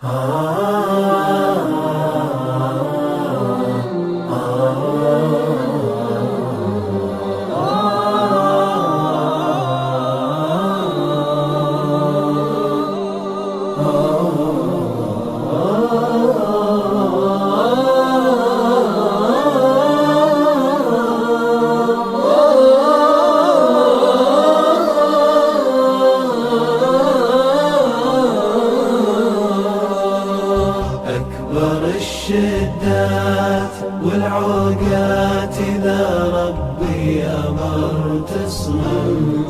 أكبر الشدات والعوقات إذا ربي أمر تصمم،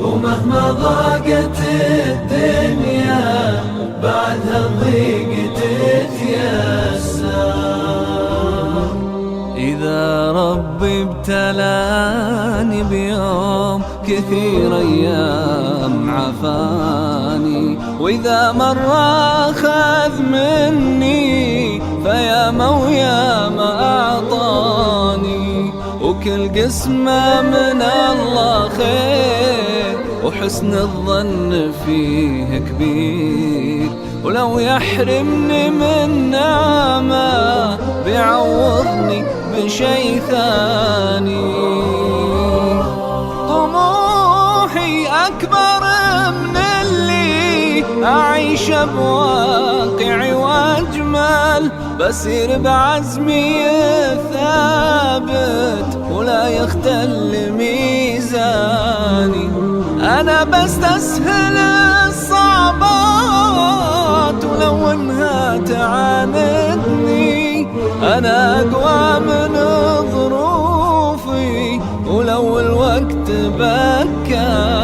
ومهما ضاقت الدنيا بعدها الضيق تتيسر. إذا ربي ابتلاني بيوم كثير أيام عفاني، وإذا مرة أخذ مني فياما وياما أعطاني، وكل قسمة من الله خير وحسن الظن فيه كبير، ولو يحرمني من نعمة بيعوضني بشي ثاني. طموحي أكبر من اللي أعيش بواقعي وأجمل، بسير بعزمي الثابت ولا يختل ميزاني. أنا بستسهل الصعبات ولو إنها تعاندني، أنا أقوى من ظروفي ولو الوقت بكاني.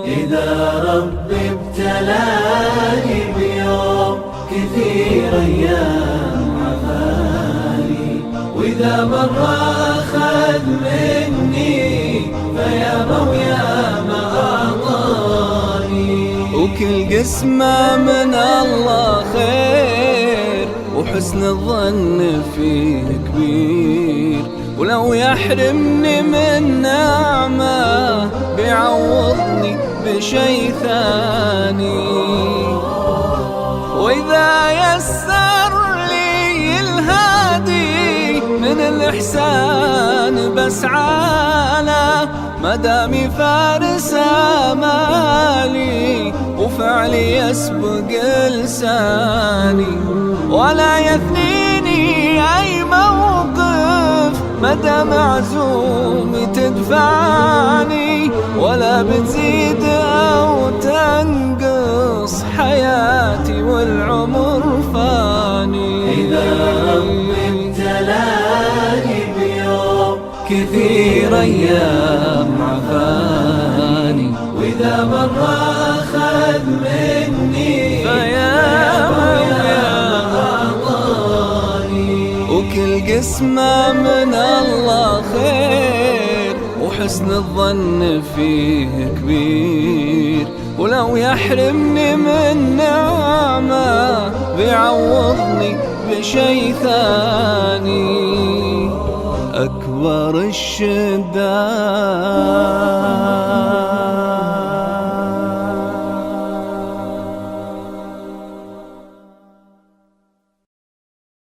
إذا ربي ابتلاني بيوم كثير أيام عفاني، وإذا مرة أخذ مني فياما وياما أعطاني، وكل قسمة من الله خير وحسن الظن فيه كبير، ولو يحرمني من نعمة بيعوضني بشي ثاني. وإذا يسر لي الهادي من الإحسان بسعاله، مدامي فارس آمالي وفعلي يسبق لساني، ولا يثنيني أي موقف مدام عزومي تدفعني، ولا بتزيد أو تنقص حياتي والعمر فاني. إذا ربي ابتلاني بيوم كثير أيام عفاني، وإذا مرة أخذ مني فياما أعطاني، وكل قسمة من الله خير وحسن الظن فيه كبير، ولو يحرمني من نعمة بيعوضني بشي ثاني. أكبر الشدات